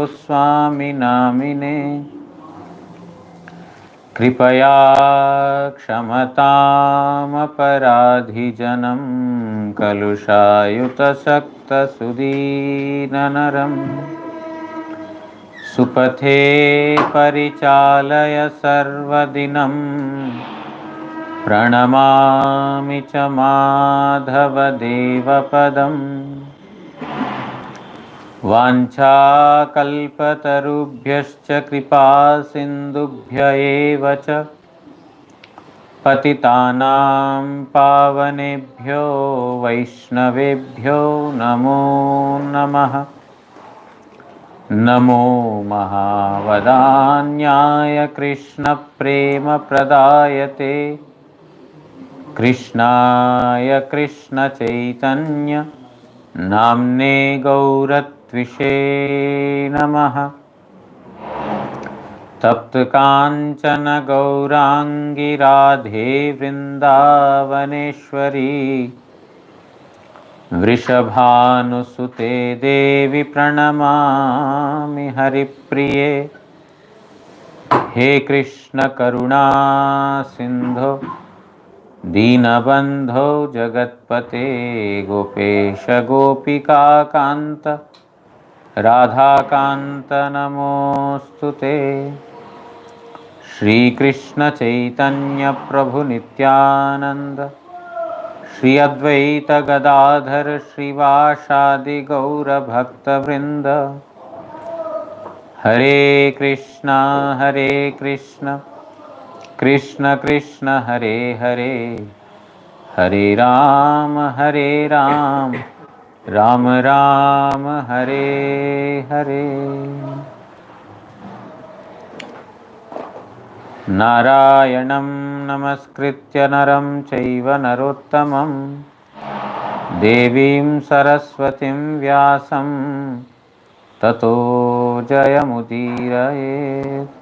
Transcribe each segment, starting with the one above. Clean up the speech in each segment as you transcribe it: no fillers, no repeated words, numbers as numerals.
गोस्वामी नामिने कृपया क्षमतामपराधिजनं कलुषायुतसक्तसुदीननरम् सुपथे परिचालय सर्वदिनं प्रणमामि च माधवदेवपदम् वाञ्छाकल्पतरुभ्यश्च कृपासिन्धुभ्य एव च पतितानां पावनेभ्यो वैष्णवेभ्यो नमो नमः। नमो महावदान्याय कृष्णप्रेमप्रदायते कृष्णाय कृष्णचैतन्य नाम्ने गौरत्विषे नमः। तप्तकाञ्चन गौराङ्गी राधे वृन्दावनेश्वरी वृषभानुसुते देवी प्रणमामि हरिप्रिये। हे कृष्ण करुणा सिन्धो दीनबन्धो जगत्पते गोपेश गोपिका कान्त राधाकान्त नमोऽस्तुते। श्रीकृष्ण चैतन्य प्रभु नित्यानंद श्री अद्वैत गदाधर श्रीवासादि गौर भक्तवृंद। हरे कृष्णा कृष्ण कृष्ण हरे हरे, हरे राम राम राम हरे हरे। नारायणं नमस्कृत्य नरं चैव नरोत्तमं देवीं सरस्वतीं व्यासं ततो जयमुदीरयेत्।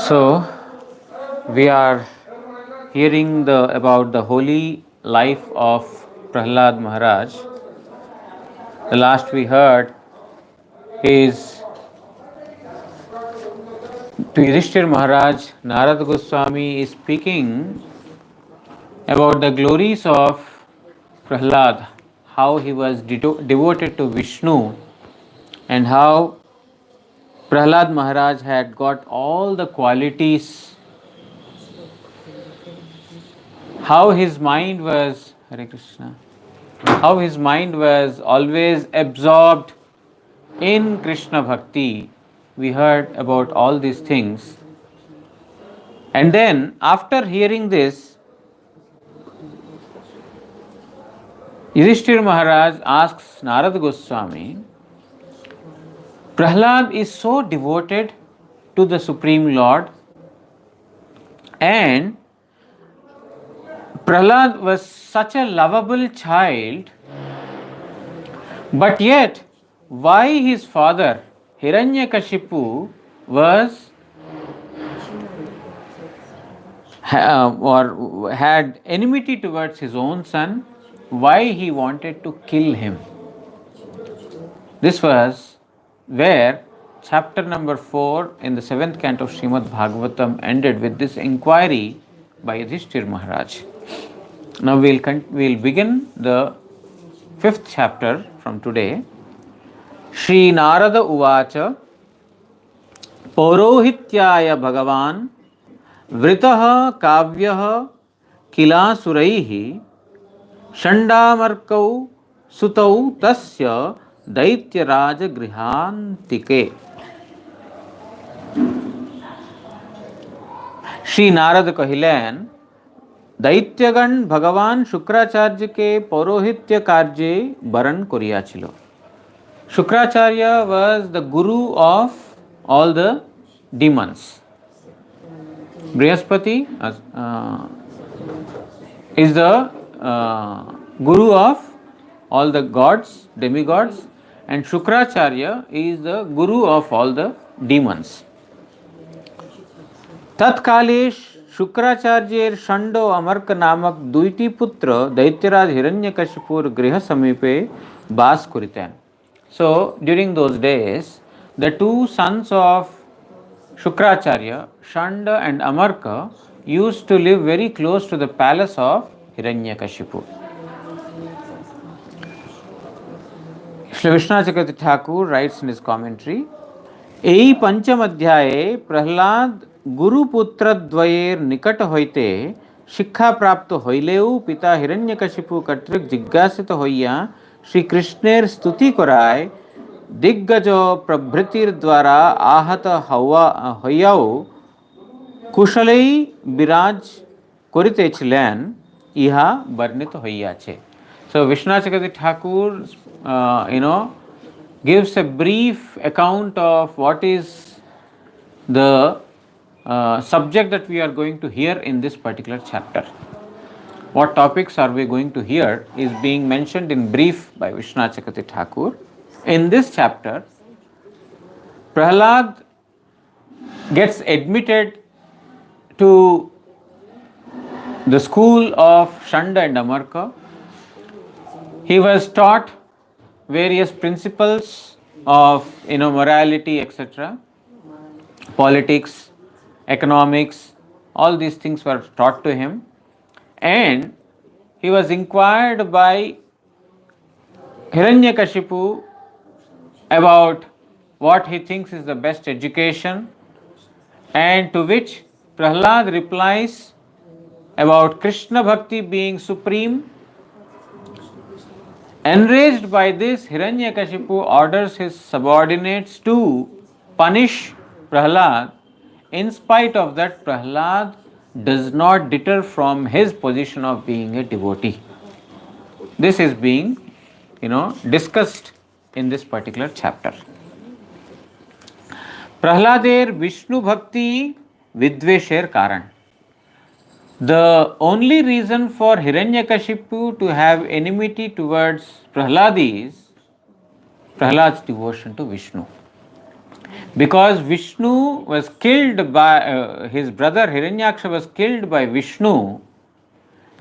So we are hearing about the holy life of Prahlad Maharaj. The last we heard is to Yudhishthir Maharaj, Narad Goswami is speaking about the glories of Prahlad, how he was devoted to Vishnu, and how Prahlad Maharaj had got all the qualities, how his mind was, Hare Krishna, how his mind was always absorbed in Krishna Bhakti. We heard about all these things. And then after hearing this, Yudhishthir Maharaj asks Narad Goswami, Prahlad is so devoted to the Supreme Lord, and Prahlad was such a lovable child, but yet why his father Hiranyakashipu was or had enmity towards his own son, why he wanted to kill him. This was where chapter number 4 in the 7th canto of Srimad Bhagavatam ended, with this inquiry by Yudhishthir Maharaj. Now we'll begin the 5th chapter from today. Shri Narada Uvacha Paurohityaya Bhagavan Vritaha Kavyah Kilasuraihi Shandamarkau Sutau Tasya Daityaraja Grihantike. Shri Narad कहिलेन दैत्यगण भगवान शुक्राचार्य के पौरोहित्य कार्ये बरण करियाछिल. Shukracharya was the guru of all the demons. Brihaspati is the guru of all the gods, demigods, and Shukracharya is the guru of all the demons. तत्काले शुक्राचार्येर षण्डो अमर्क नामक दुईटी पुत्र दैत्यराज हिरण्यकशिपुर गृह समीपे बास करितेन. So during those days, the two sons of Shukracharya, Shanda and Amarka, used to live very close to the palace of Hiranyakashipu. Shri Vishwanath Chakravarti Thakur writes in his commentary, এই पंचम अध्याये प्रहलाद गुरुपुत्र द्वयेर निकट होइते शिक्षा प्राप्त हইলেও पिता हिरण्यकशिपु कर्तृक जिज्ञासित हইয়া श्री कृष्णेर स्तुति कराय दिग्गज प्रभृतिर द्वारा आहत हইয়াও कुशलेই বিরাজ করিতেছিলেন ইহা বর্ণিত হইয়াছে. So Vishwanath Chakravarti Thakur gives a brief account of what is the subject that we are going to hear in this particular chapter. What topics are we going to hear is being mentioned in brief by Vishwanath Chakravarti Thakur. In this chapter, Prahlad gets admitted to the school of Shanda and Amarka. He was taught various principles of morality, etc., politics, economics, all these things were taught to him, and he was inquired by Hiranyakashipu about what he thinks is the best education, and to which Prahlad replies about Krishna Bhakti being supreme. Enraged by this, Hiranyakashipu orders his subordinates to punish Prahlad. In spite of that, Prahlad does not deter from his position of being a devotee. This is being, discussed in this particular chapter. Prahlader Vishnu Bhakti Vidvesher Karan. The only reason for Hiranyakashipu to have enmity towards Prahlad is Prahlad's devotion to Vishnu. Because Vishnu was killed by, his brother Hiranyaksha was killed by Vishnu,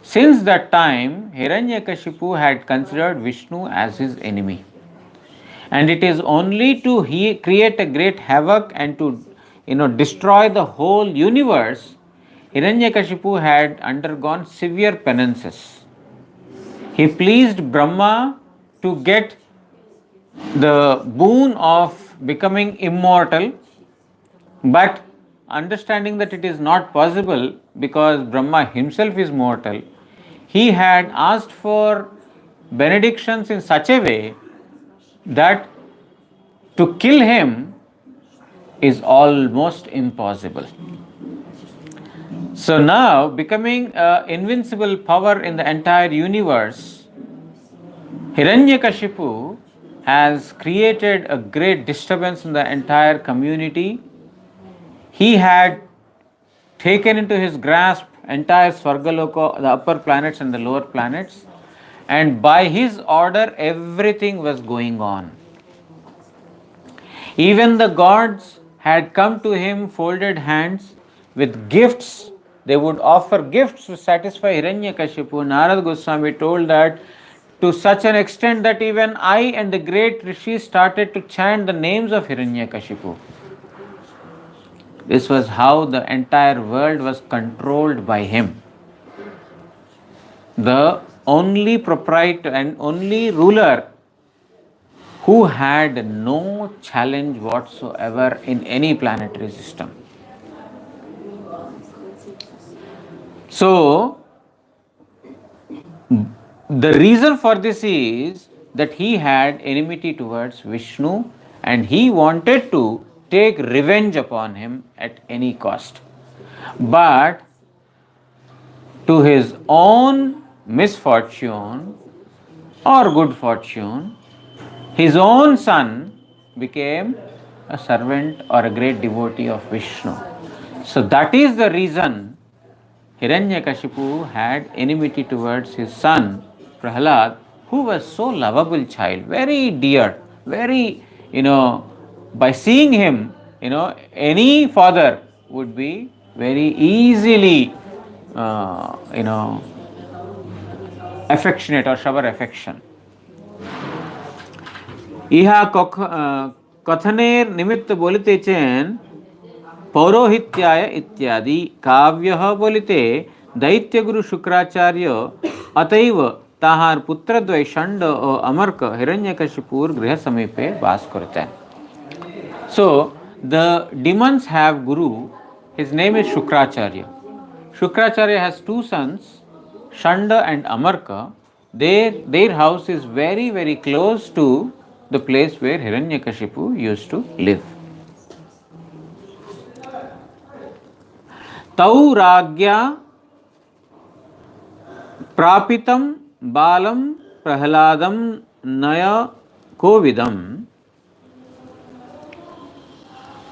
since that time Hiranyakashipu had considered Vishnu as his enemy. And it is only to create a great havoc and to destroy the whole universe, Hiranyakashipu had undergone severe penances. He pleased Brahma to get the boon of becoming immortal, but understanding that it is not possible because Brahma himself is mortal, he had asked for benedictions in such a way that to kill him is almost impossible. So now, becoming an invincible power in the entire universe, Hiranyakashipu has created a great disturbance in the entire community. He had taken into his grasp entire Swargaloka, the upper planets and the lower planets, and by his order everything was going on. Even the gods had come to him folded hands with gifts. They would offer gifts to satisfy Hiranyakashipu. Narad Goswami told that to such an extent that even I and the great rishis started to chant the names of Hiranyakashipu. This was how the entire world was controlled by him. The only proprietor and only ruler who had no challenge whatsoever in any planetary system. So, the reason for this is that he had enmity towards Vishnu and he wanted to take revenge upon him at any cost. But to his own misfortune or good fortune, his own son became a servant or a great devotee of Vishnu. So that is the reason Hiranyakashipu had enmity towards his son Prahlad, who was so lovable child, very dear, very, by seeing him, any father would be very easily, affectionate or shower affection. ইহা কথনের নিমিত্ত বলিতেছেন পৌরোহিত্যায় ইত্যাদি কাব্যঃ বলিতে দৈত্যগুরু শুক্রাচার্য অতএব তাহার পুত্রদ্বয় ষণ্ড ও অমর্ক হিরণ্যকশিপুর গৃহ সমীপে বাস করতেন. So the demons have guru. His name is Shukracharya. Shukracharya has two sons, Shanda and Amarka. Their house is very, very close to the place where Hiranyakashipu used to live. Tau Ragya Prapitam Balam Prahladam Naya Kovidam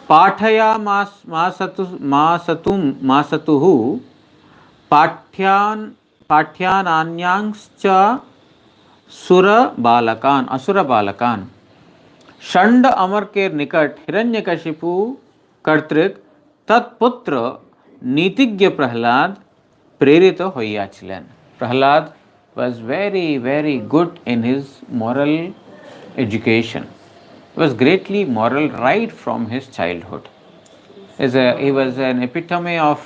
पाठया मासतुः पाठ्यानान्यांश्च असुर बालकान षण्ड अमर के निकट हिरण्यकशिपु कर्तृक तत्पुत्र नीतिज्ञ प्रहलाद प्रेरित होइयाछिलेन. Prahlad was very, very good in his moral education. He was greatly moral right from his childhood. He was an epitome of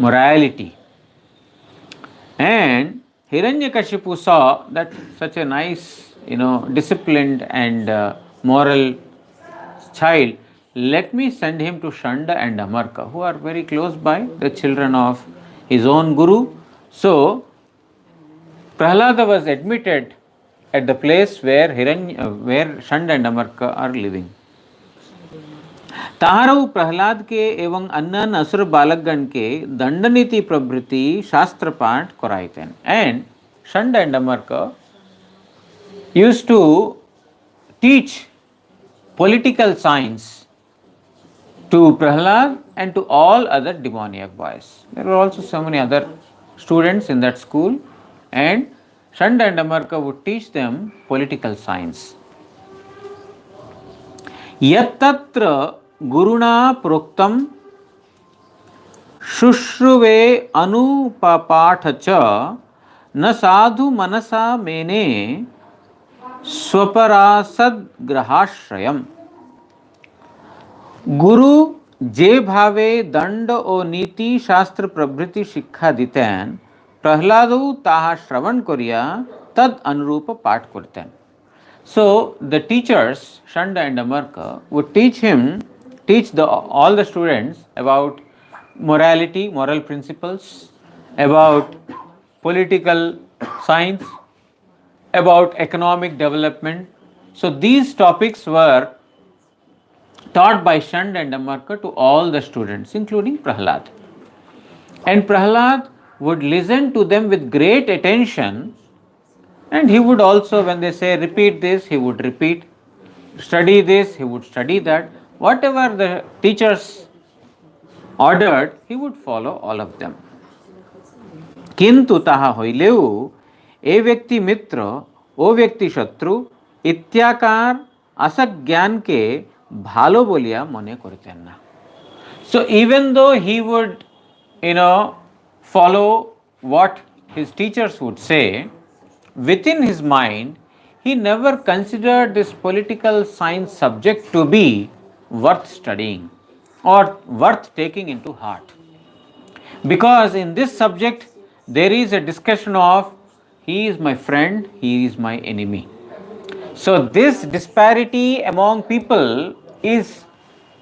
morality. And Hiranyakashipu saw that such a nice, disciplined and moral child, let me send him to Shanda and Amarka, who are very close by, the children of his own guru. So Prahlada was admitted at the place where Shanda and Amarka are living. ताहरऊ Prahlad के एवं अन्य असुर बालकगण के दंडनीति प्रभृति शास्त्र पाठ कराइतेन. And Shanda and Amarka used to teach political science to Prahlad and to all other demoniac boys. There were also so many other students in that school, and Shanda and Amarka would teach them political science. Yattatra guruna proktam shushruve anupapathacha na sadhu manasa mene swaparasad grahashrayam. गुरु जे भावे दंड ओ नीति शास्त्र प्रभृति शिक्षा दितेन प्रहलादो ताहा श्रवण करिया तद अनुरूप पाठ करतेन. So the teachers Shanda and Amarka would teach all the students about morality, moral principles, about political science, about economic development. So these topics were taught by Shanda and Amarka to all the students, including Prahlad. And Prahlad would listen to them with great attention, and he would also, when they say repeat this, he would repeat, study this, he would study that. Whatever the teachers ordered, he would follow all of them. किंतु ताहा হইলেও ए व्यक्ति मित्र ओ व्यक्ति शत्रु इत्याकार असज्ञान के ভালো বলিয়া মনে করতেন না. So even though he would follow what his teachers would say, within his mind he never considered this political science subject to be worth studying or worth taking into heart, because in this subject there is a discussion of he is my friend, he is my enemy. So this disparity among people is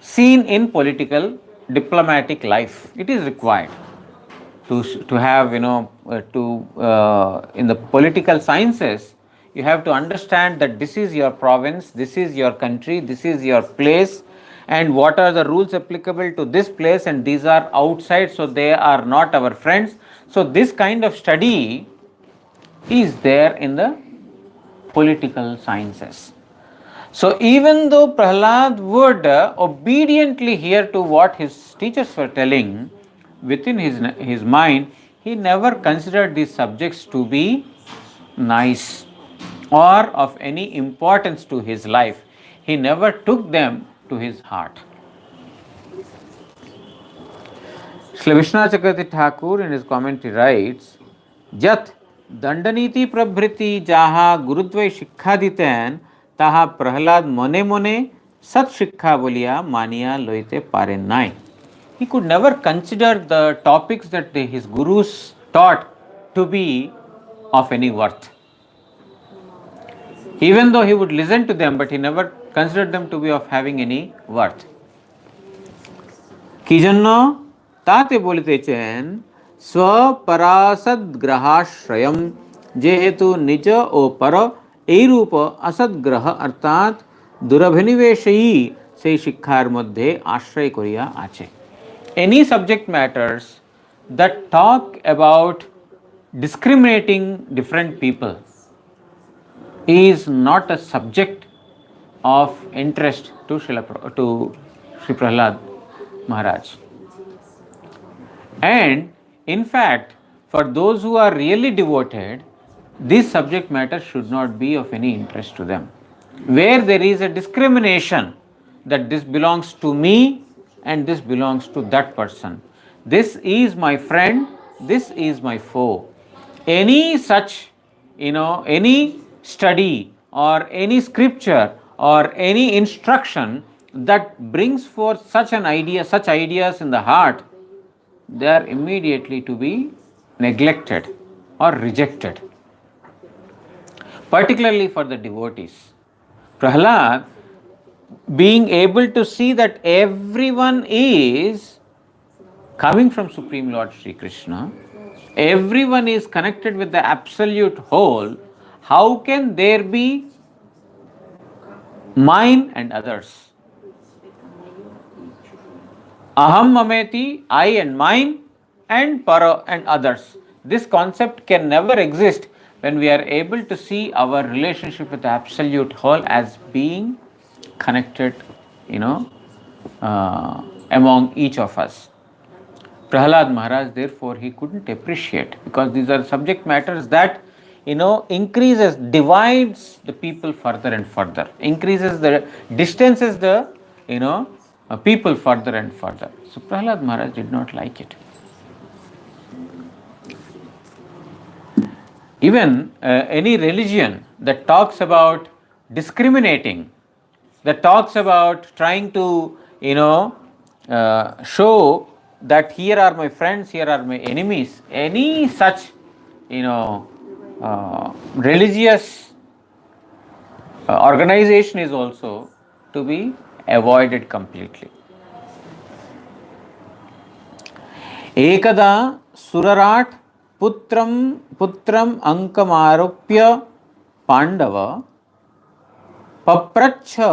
seen in political diplomatic life. It is required to have in the political sciences you have to understand that this is your province, this is your country, this is your place, and what are the rules applicable to this place, and these are outside, so they are not our friends. So this kind of study is there in the political sciences. So even though Prahlad would obediently hear to what his teachers were telling, within his mind he never considered these subjects to be nice or of any importance to his life. He never took them to his heart. Shri Vishwanath Chakravarti Thakur in his commentary writes, Jat Dandaniti Prabhriti Jaha Gurudvai Shikha Diten Taha Prahlad Mone Mone Sat Shikha Bolia Mania Loite Pare Nai. He could never consider the topics that his gurus taught to be of any worth. Even though he would listen to them, but he never considered them to be of having any worth. কি জন্য তাতে বলিতেছেন স্বপরাসদ্গ্রহাশ্রয়ম, যেহেতু নিজ ও পর এইরূপ অসদ্গ্রহ অর্থাৎ দুরভিনিবেশেই সেই শিক্ষার মধ্যে আশ্রয় করিয়া আছে। Any subject matters that talk about discriminating different people is not a subject of interest to Sri Prahlad Maharaj. And in fact, for those who are really devoted, this subject matter should not be of any interest to them. Where there is a discrimination that this belongs to me and this belongs to that person, this is my friend, this is my foe, any such, any study or any scripture or any instruction that brings forth such an idea, such ideas in the heart, they are immediately to be neglected or rejected, particularly for the devotees. Prahlad, being able to see that everyone is coming from Supreme Lord Sri Krishna, everyone is connected with the absolute whole, how can there be mine and others? Aham mameti, I and mine, and para and others. This concept can never exist when we are able to see our relationship with the absolute whole as being connected, among each of us. Prahlad Maharaj, therefore, he couldn't appreciate, because these are subject matters that, increases, divides the people further and further, increases the distances the, people further and further. So Prahlad Maharaj did not like it. Even any religion that talks about discriminating, that talks about trying to, show that here are my friends, here are my enemies, any such, religious organization is also to be avoided completely. Ekada surarat putram ankamarupya pandava papracha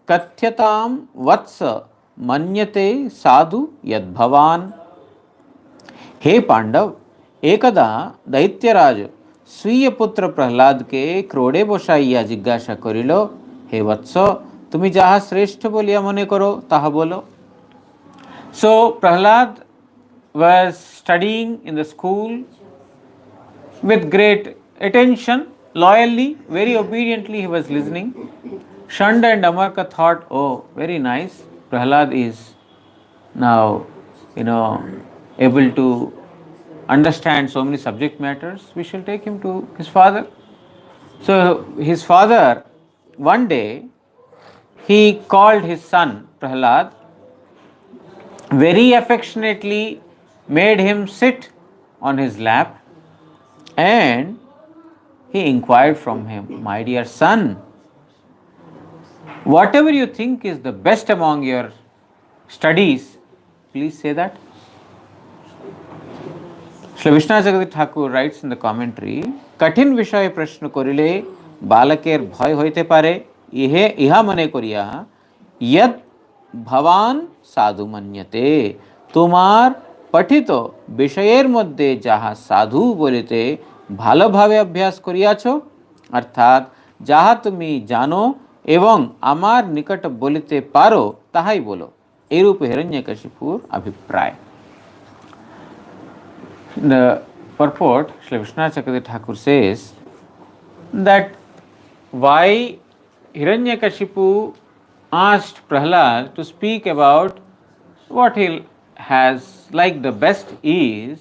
kathyatam vatsa manyate sadhu yadbhavan. हे पांडव, एकदा दैत्यराज स्वीय पुत्र प्रह्लाद के क्रोड़े बसाइया जिज्ञासा करिल, हे वत्स, तुमी जाहा श्रेष्ठ बोलिया मने करो ताहा बोलो. So Prahlad was studying in the school with great attention, loyally, very obediently he was listening. Shanda and Amarka thought, oh, very nice, Prahlad is now, able to understand so many subject matters, we shall take him to his father. So his father, one day, he called his son Prahlad, very affectionately made him sit on his lap, and he inquired from him, my dear son, whatever you think is the best among your studies, please say that. Shri Vishwanath Chakravarti Thakur writes in the commentary, कठिन विषय प्रश्न करिले बालकेर भय होइते पारे, इहा मने करिया यद भवान साधु मन्यते, तुम्हार पठित विषयेर मध्य जाहा साधु बोलिते भालोभावे अभ्यास करियाछो, अर्थात जाहा तुमी जानो एवं आमार निकट बोलिते पारो ताहाई बोलो, एरूप हिरण्यकशिपुर अभिप्राय. The purport, Shri Vishwanath Chakravarti Thakur says that why Hiranyakashipu asked Prahlad to speak about what he has like the best is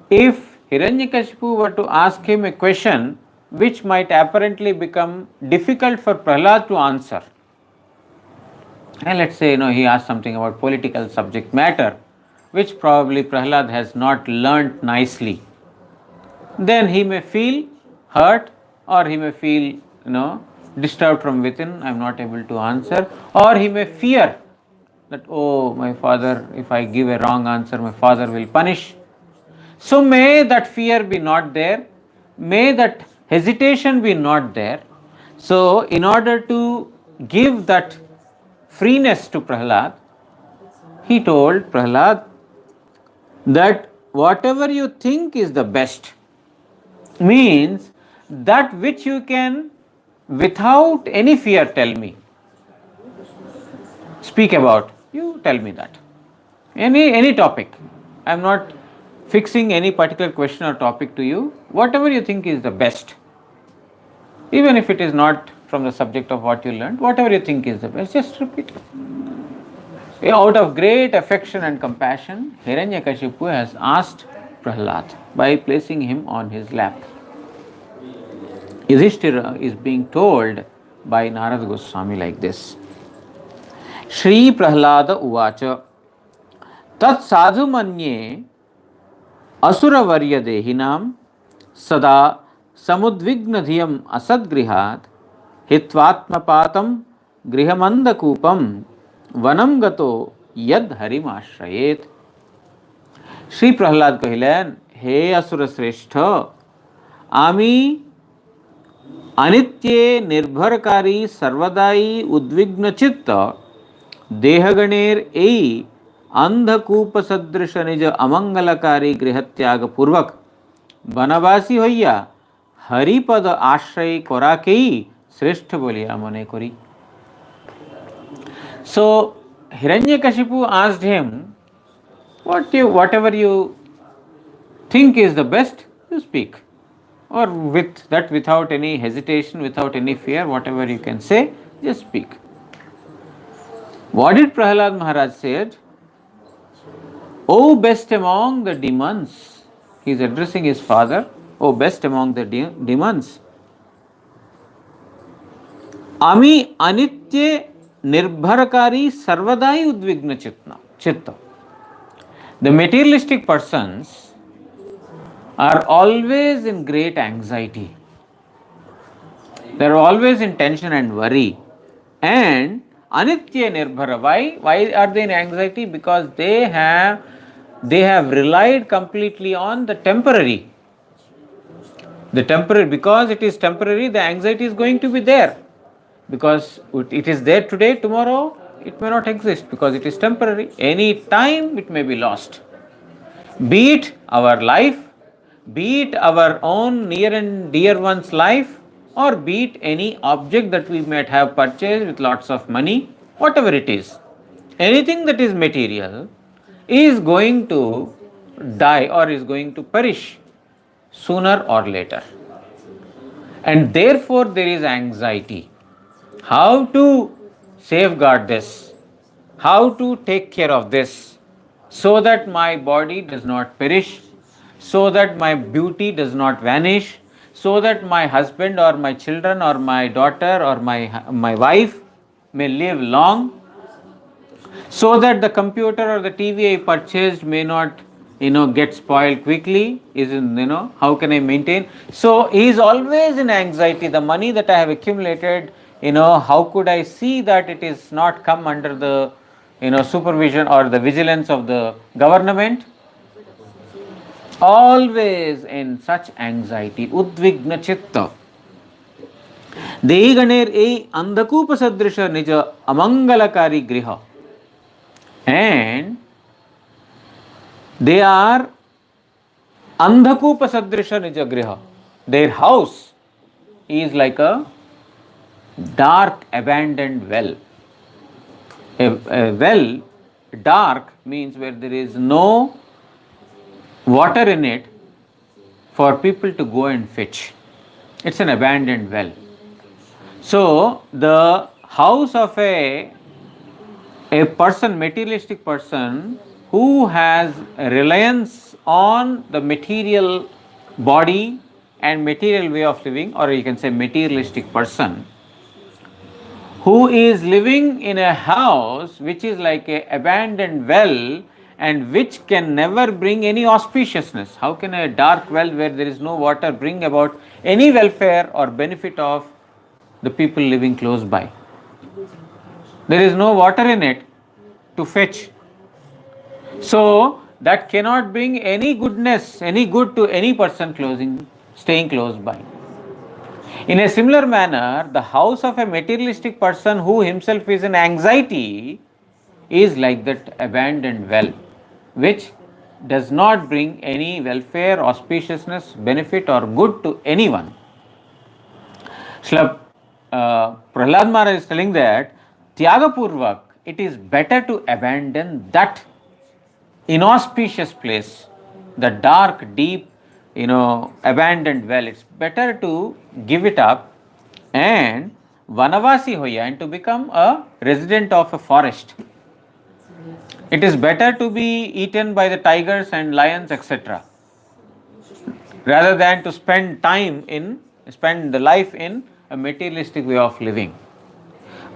if Hiranyakashipu were to ask him a question which might apparently become difficult for Prahlad to answer. And let's say, he asked something about political subject matter, which probably Prahlad has not learnt nicely. Then he may feel hurt, or he may feel, disturbed from within, I am not able to answer, or he may fear that, oh, my father, if I give a wrong answer, my father will punish. So may that fear be not there, may that hesitation be not there. So in order to give that freeness to Prahlad, he told Prahlad that whatever you think is the best, means that which you can without any fear tell me, speak about, you tell me that. Any topic. I am not fixing any particular question or topic to you. Whatever you think is the best, even if it is not from the subject of what you learned, whatever you think is the best, just repeat. Out of great affection and compassion, Hiranyakashipu has asked Prahlad by placing him on his lap. Yudhishthira is being told by Narada Goswami like this. Shri Prahlada Uvacha Tat sadhu manye asura varya dehinam sada samudvigna dhyam asadgrihat hitvatmapatam grihamandakupam vanam gato yad harim ashrayet. Shri Prahlad কহিলেন, হে আসুর শ্রেষ্ঠ, আমি अनित्ये निर्भरकारी सर्वदायी उद्विग्न चित्त देहगणेर एई अंधकूप सदृश निज अमंगलकारी गृहत्याग पूर्वक वनवासी हইয়া हरिपद आश्रय कराकेई श्रेष्ठ बोलिया मने करी. So Hiranyakashipu asked him, whatever you think is the best, you speak. Or with that, without any hesitation, without any fear, whatever you can say, just speak. What did Prahlad Maharaj said? O best among the demons, he is addressing his father, O best among the demons, Ami anitye nirbharakari sarvadai udvigna chitta. The materialistic persons are always in great anxiety. They are always in tension and worry. And anitya nirbhara. Why are they in anxiety? Because they have relied completely on the temporary. Because it is temporary, the anxiety is going to be there. Because it is there today, tomorrow it may not exist, because it is temporary. Any time it may be lost. Be it our life, be it our own near and dear one's life, or be it any object that we might have purchased with lots of money, whatever it is. Anything that is material is going to die or is going to perish sooner or later. And therefore there is anxiety. How to safeguard this? How to take care of this so that my body does not perish, so that my beauty does not vanish, so that my husband or my children or my daughter or my wife may live long, so that the computer or the TV I purchased may not get spoiled quickly. How can I maintain? So he is always in anxiety. The money that I have accumulated, how could I see that it is not come under the supervision or the vigilance of the government? Always in such anxiety. Udvigna chitta. Dehi ganer ei andhakupa sadrisha nija amangalakari griha. And they are andhakupa sadrisha nija griha. Their house is like a dark abandoned well. A well, dark means where there is no water in it for people to go and fetch. It's an abandoned well. So the house of a person, materialistic person, who has reliance on the material body and material way of living, or you can say materialistic person, who is living in a house which is like a abandoned well and which can never bring any auspiciousness. How can a dark well where there is no water bring about any welfare or benefit of the people living close by? There is no water in it to fetch. So that cannot bring any goodness, any good to any person staying close by. In a similar manner, the house of a materialistic person who himself is in anxiety is like that abandoned well, which does not bring any welfare, auspiciousness, benefit or good to anyone. Prahlad Maharaj is telling that Tyagapurvak, it is better to abandon that inauspicious place, the dark, deep, abandoned well. It's better to give it up and Vanavasi hoya, and to become a resident of a forest. It is better to be eaten by the tigers and lions, etc., rather than to spend the life in a materialistic way of living.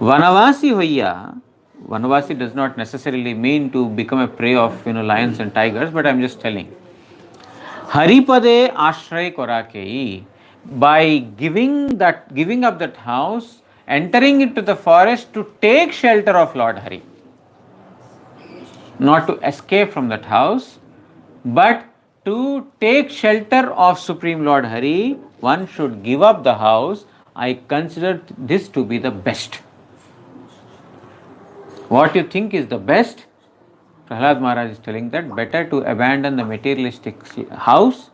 Vanavasi hoya, Vanavasi does not necessarily mean to become a prey of lions and tigers, but I am just telling. Haripade ashray korakei, by giving up that house, entering into the forest to take shelter of Lord Hari, not to escape from that house, but to take shelter of Supreme Lord Hari, one should give up the house. I consider this to be the best. What you think is the best? Prahlad Maharaj is telling that better to abandon the materialistic house,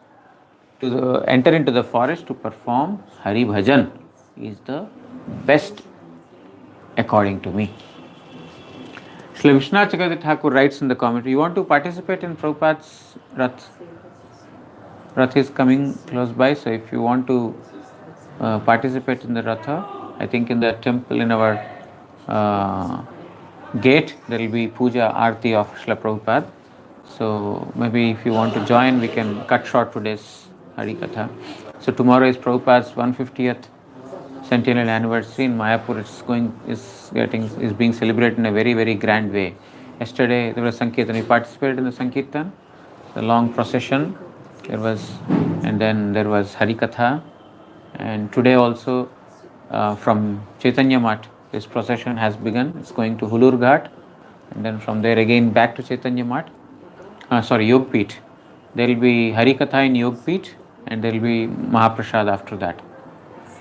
to enter into the forest to perform Hari Bhajan is the best according to me. Srila Vishwanath Chakravarti Thakur writes in the commentary, you want to participate in Prabhupada's Rath? Rath is coming close by, so if you want to participate in the Ratha, I think in the temple in our gate there will be puja arti of Srila Prabhupada. So maybe if you want to join, we can cut short today's Hari Katha. So tomorrow is Prabhupada's 150th centennial anniversary in Mayapur. Is being celebrated in a very, very grand way. Yesterday there was Sankirtan. We participated in the Sankirtan, the long procession. And then there was Hari Katha. And today also from Chaitanya Math, this procession has begun. It's going to Hulur Ghat, and then from there again back to Chaitanya Math. Yog Peeth. There will be Hari Katha in Yog Peeth, and there will be Mahaprasad after that.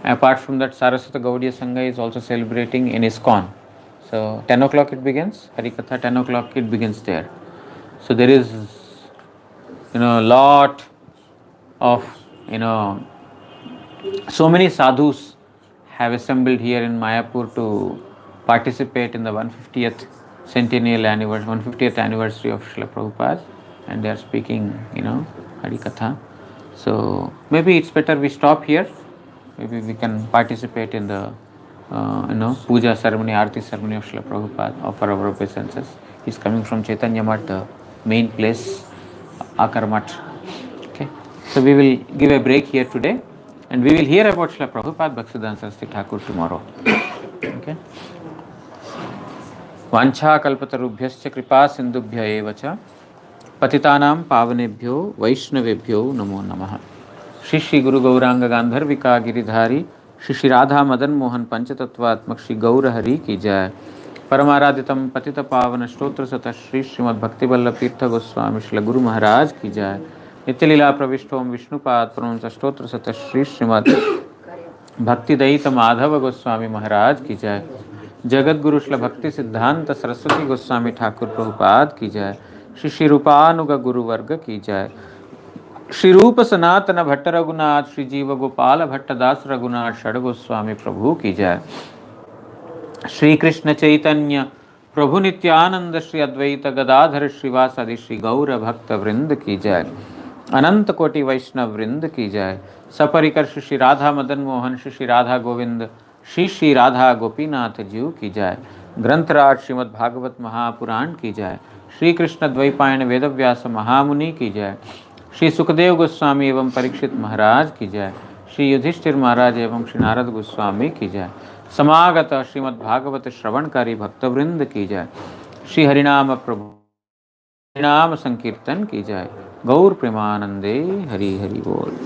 Apart from that, Saraswata Gaudiya Sangha is also celebrating in ISKCON. So 10 o'clock it begins, Hari Katha 10 o'clock it begins there. So there is lot of so many sadhus have assembled here in Mayapur to participate in the 150th anniversary of Srila Prabhupada, and they are speaking Hari Katha. So maybe it's better we stop here. Maybe we can participate in the puja ceremony, arti ceremony of Srila Prabhupada, offer our obeisances. He's coming from Chaitanya Math, the main place, Akar Math. Okay, so we will give a break here today, and we will hear about Srila Prabhupada Bhaktisiddhanta Saraswati Thakur tomorrow. Okay. Vancha kalpatarubhyascha kripa sindubhya eva cha patitanam pavanebhyo vaishnavebhyo namo namaha. Shri Shri Guru Gauranga Gandharvika Giridhari Shri Shri Radha Madan Mohan Panchatattvatmak Shri Gaura Hari ki jai. Paramaraditam Patita Pavana Stotra Sata Shri Srimad Bhakti Vallabh Tirtha Goswami Shri Guru Maharaj ki jai. Nityalila Pravishtom Vishnupad Pranamsa Stotra Sata Shri Srimad Bhakti Daita Madhava Goswami Maharaj ki jai. Jagat Guru Shri Bhakti Siddhanta Saraswati Goswami Thakur Prabhupada ki jai. Shri Shri Rupanuga Guru Varga ki jai. Shri Rupa Sanatana Bhatta Raghunath Shri Jiva Gopala Bhatta Das Raghunath Shad Goswami Prabhu ki jai. Shri Krishna Chaitanya Prabhu Nityananda Shri Advaita Gadadhar Shri Vasadi Shri Gaura Bhakta Vrind ki jai. Ananta Koti Vaishnav Vrind ki jai. Saparikar Shri Shri Radha Madan Mohan Shri Shri Radha Govind Shri Shri Radha Gopinath Jiu ki jai. Granth Raj Srimad Bhagavat Mahapuran ki jai. Shri Krishna Dvaipayan Vedvyas महामुनि की जय। श्री सुखदेव गोस्वामी एवं परीक्षित महाराज की जय। श्री युधिष्ठिर महाराज एवं श्री नारद गोस्वामी की जय। समागत श्रीमद् भागवत श्रवणकारी भक्तवृंद की जय। श्री हरिनाम प्रभु हरिनाम संकीर्तन की जय। गौर प्रेमानंदे हरि हरि बोल।